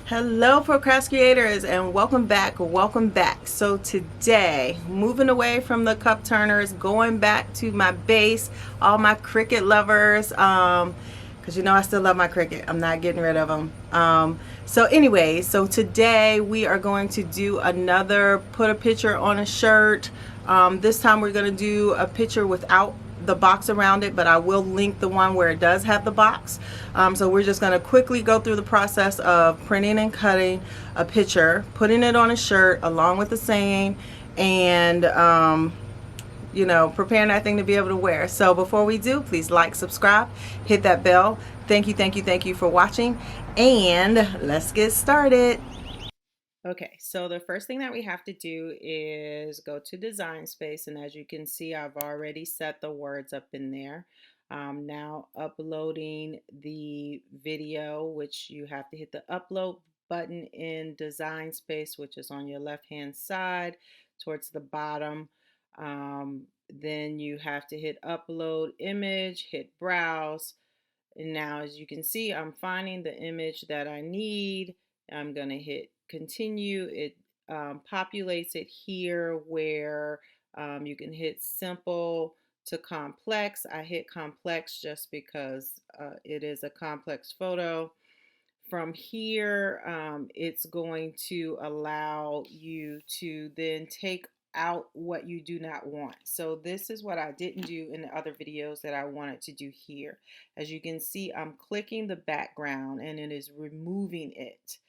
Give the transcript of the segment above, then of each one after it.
Hello, procrastinators, and welcome back. Welcome back. So, today, moving away from the cup turners, going back to my base, all my Cricut lovers, because I still love my Cricut. I'm not getting rid of them. So today we are going to do another put a picture on a shirt. This time, we're going to do a picture without the box around it, but I will link the one where it does have the box. So we're just going to quickly go through the process of printing and cutting a picture, putting it on a shirt along with the saying, and preparing that thing to be able to wear. So before we do, please like, subscribe, hit that bell. Thank you for watching, and let's get started. Okay, so the first thing that we have to do is go to Design Space, and as you can see, I've already set the words up in there. Now uploading the video, which you have to hit the upload button in Design Space, which is on your left-hand side towards the bottom. Then you have to hit upload image, hit browse. And now, as you can see, I'm finding the image that I need. I'm going to hit continue. It populates it here where you can hit simple to complex. I hit complex just because it is a complex photo. From here, it's going to allow you to then take out what you do not want. So this is what I didn't do in the other videos that I wanted to do here. As you can see, I'm clicking the background and it is removing it.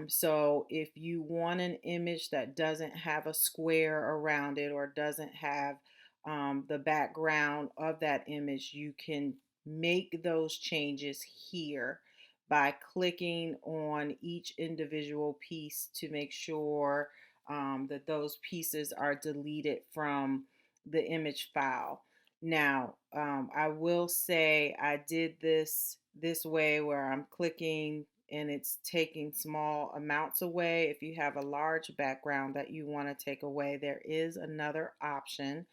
So if you want an image that doesn't have a square around it or doesn't have the background of that image, you can make those changes here by clicking on each individual piece to make sure that those pieces are deleted from the image file. Now, I will say I did this way where I'm clicking and it's taking small amounts away. If you have a large background that you want to take away, there is another option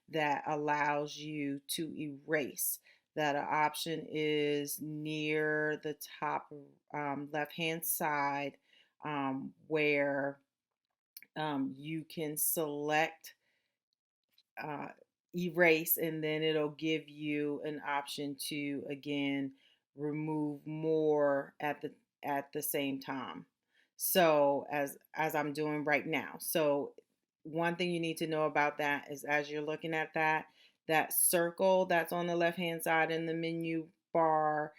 that allows you to erase. That option is near the top left hand side, where you can select uh, erase, and then it'll give you an option to again remove more at the same time. So as I'm doing right now. So one thing you need to know about that is, as you're looking at that circle that's on the left hand side in the menu bar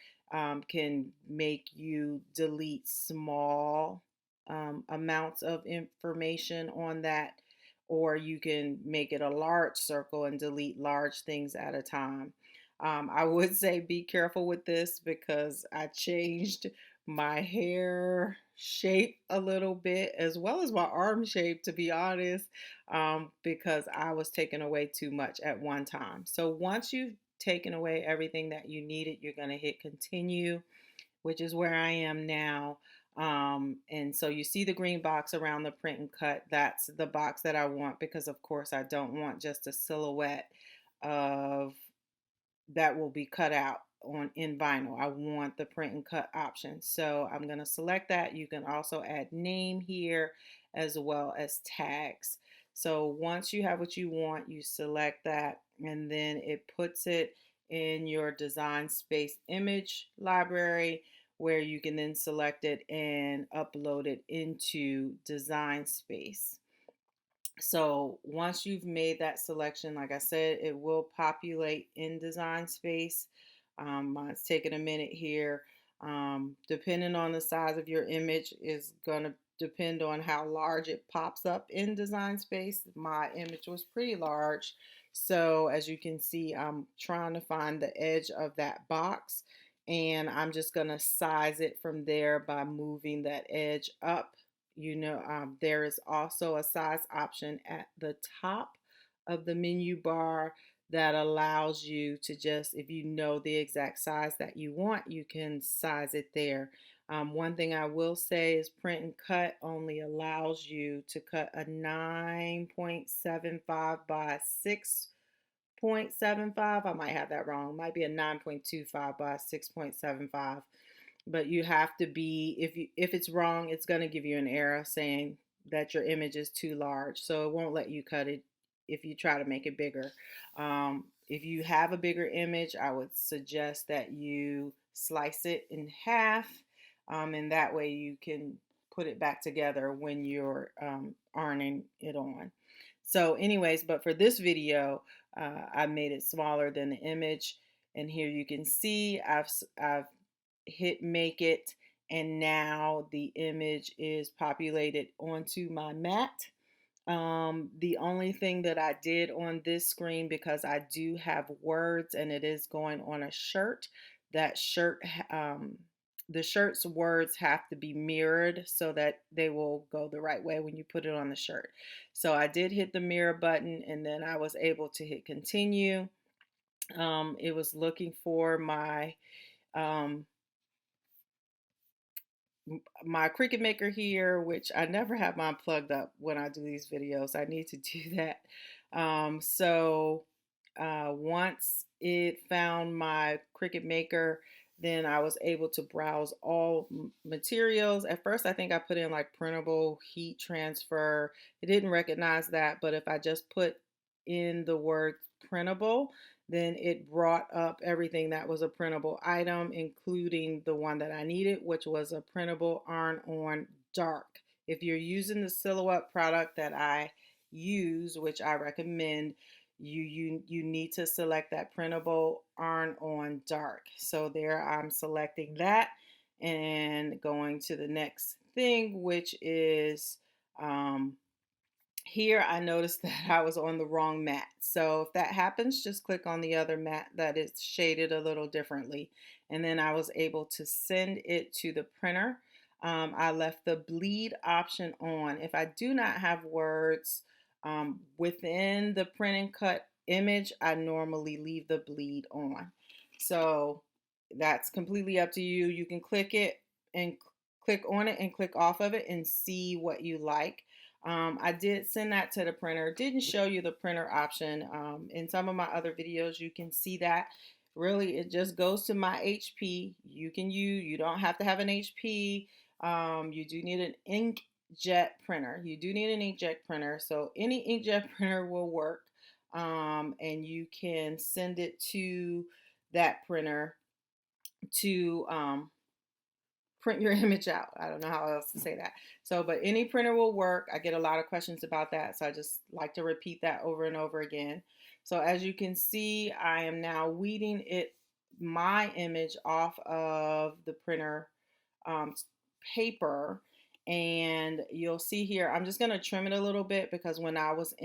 can make you delete small amounts of information on that, or you can make it a large circle and delete large things at a time. I would say be careful with this because I changed my hair shape a little bit as well as my arm shape, to be honest, because I was taking away too much at one time. So once you've taken away everything that you needed, you're going to hit continue, which is where I am now. And so you see the green box around the print and cut. That's the box that I want because, of course, I don't want just a silhouette of that will be cut out on in vinyl. I want the print and cut option. So I'm going to select that. You can also add name here as well as tags. So once you have what you want, you select that and then it puts it in your Design Space image library, where you can then select it and upload it into Design Space. So once you've made that selection, like I said, it will populate in Design Space. Mine's taking a minute here. Depending on the size of your image is going to depend on how large it pops up in Design Space. My image was pretty large. So as you can see, I'm trying to find the edge of that box, and I'm just going to size it from there by moving that edge up. There is also a size option at the top of the menu bar that allows you to just, if you know the exact size that you want, you can size it there. One thing I will say is print and cut only allows you to cut a 9.75 by 6.75. I might have that wrong. It might be a 9.25 by 6.75. but you have to be, if it's wrong, it's going to give you an error saying that your image is too large, so it won't let you cut it if you try to make it bigger. If you have a bigger image, I would suggest that you slice it in half, and that way you can put it back together when you're ironing it on. So anyways, but for this video, I made it smaller than the image, and here you can see I've hit make it, and now the image is populated onto my mat. The only thing that I did on this screen, because I do have words and it is going on a shirt, that shirt, the shirt's words have to be mirrored so that they will go the right way when you put it on the shirt. So I did hit the mirror button, and then I was able to hit continue. It was looking for my Cricut Maker here, which I never have mine plugged up when I do these videos. I need to do that. Once it found my Cricut Maker, then I was able to browse all materials. At first, I think I put in like printable, heat transfer. It didn't recognize that, but if I just put in the word printable, then it brought up everything that was a printable item, including the one that I needed, which was a printable iron-on dark. If you're using the Silhouette product that I use, which I recommend, you need to select that printable iron-on dark. So there I'm selecting that and going to the next thing, which is here I noticed that I was on the wrong mat. So if that happens, just click on the other mat that is shaded a little differently. And then I was able to send it to the printer. I left the bleed option on. If I do not have words within the print and cut image, I normally leave the bleed on. So that's completely up to you. You can click it and click on it and click off of it and see what you like. I did send that to the printer. Didn't show you the printer option. In some of my other videos, you can see that. Really, it just goes to my HP. You don't have to have an HP. You do need an inkjet printer. You do need an inkjet printer. So any inkjet printer will work. And you can send it to that printer to print your image out. I don't know how else to say that. So, but any printer will work. I get a lot of questions about that, so I just like to repeat that over and over again. So as you can see, I am now weeding my image off of the printer paper, and you'll see here, I'm just going to trim it a little bit because when I was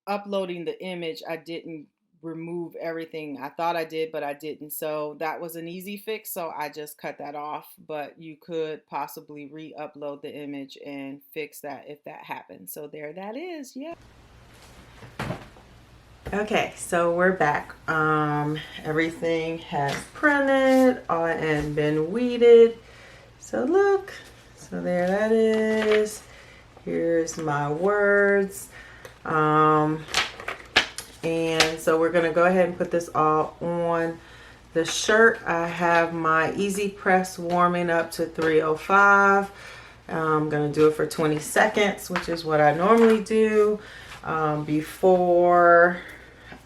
uploading the image, I didn't remove everything. I thought I did, but I didn't. So that was an easy fix. So I just cut that off, but you could possibly re-upload the image and fix that if that happens. So there that is. Yeah. Okay, so we're back. Everything has printed and been weeded. So look, so there that is. Here's my words. And so we're going to go ahead and put this all on the shirt. I have my easy press warming up to 305. I'm going to do it for 20 seconds, which is what I normally do. Before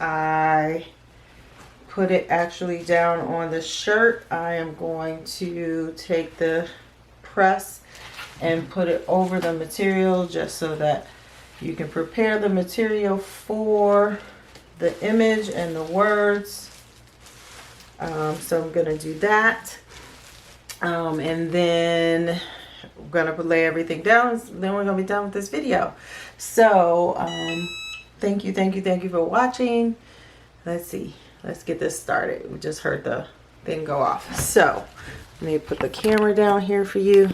I put it actually down on the shirt, I am going to take the press and put it over the material just so that you can prepare the material for the image and the words. So I'm going to do that. And then I'm going to lay everything down. Then we're going to be done with this video. So thank you for watching. Let's see. Let's get this started. We just heard the thing go off. So let me put the camera down here for you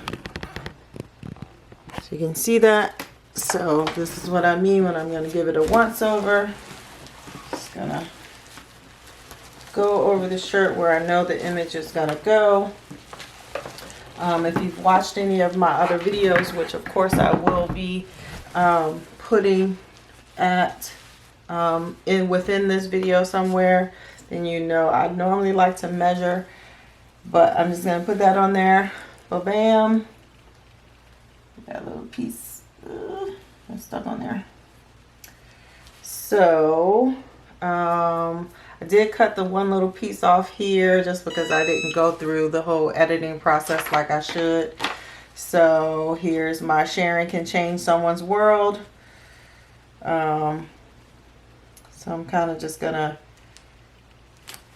so you can see that. So this is what I mean when I'm going to give it a once over. Just going to go over the shirt where I know the image is going to go. If you've watched any of my other videos, which of course I will be putting within this video somewhere, then you know I normally like to measure, but I'm just gonna put that on there. Bam. That little piece that's stuck on there. So I did cut the one little piece off here just because I didn't go through the whole editing process like I should. So here's my sharing can change someone's world. So I'm kind of just gonna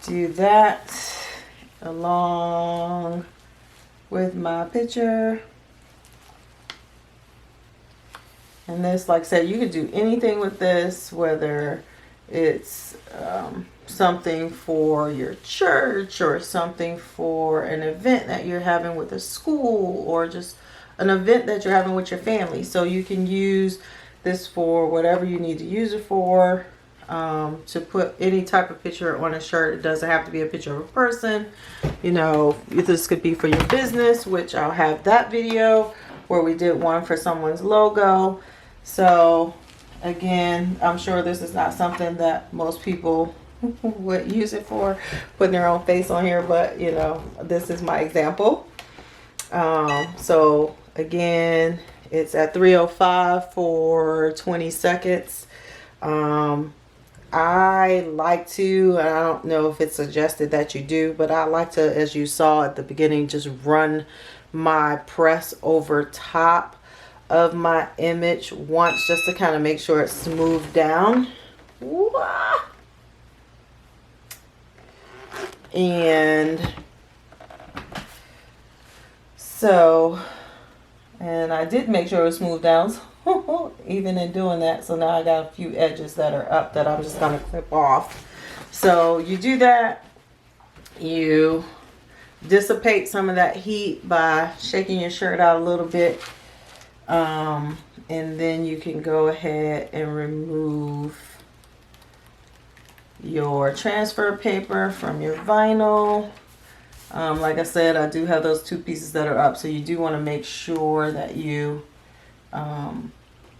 do that along with my picture. And this, like I said, you could do anything with this, whether it's something for your church or something for an event that you're having with a school or just an event that you're having with your family. So you can use this for whatever you need to use it for. To put any type of picture on a shirt. It doesn't have to be a picture of a person. You know, this could be for your business, which I'll have that video where we did one for someone's logo. So again, I'm sure this is not something that most people would use it for, putting their own face on here, but you know, this is my example. So again, it's at 3:05 for 20 seconds. I like to, and I don't know if it's suggested that you do, but I like to, as you saw at the beginning, just run my press over top of my image once, just to kind of make sure it's smoothed down. And so, and I did make sure it was smoothed down. Even in doing that, so now I got a few edges that are up that I'm just going to clip off. So you do that, you dissipate some of that heat by shaking your shirt out a little bit, and then you can go ahead and remove your transfer paper from your vinyl. Like I said, I do have those two pieces that are up, so you do want to make sure that you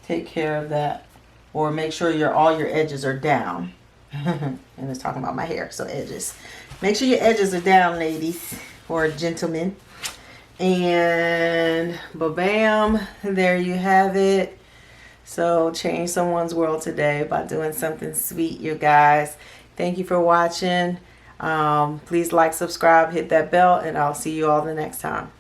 take care of that, or make sure all your edges are down. And it's talking about my hair, so edges. Make sure your edges are down, ladies or gentlemen. And bam, there you have it. So change someone's world today by doing something sweet, you guys. Thank you for watching. Please like, subscribe, hit that bell, and I'll see you all the next time.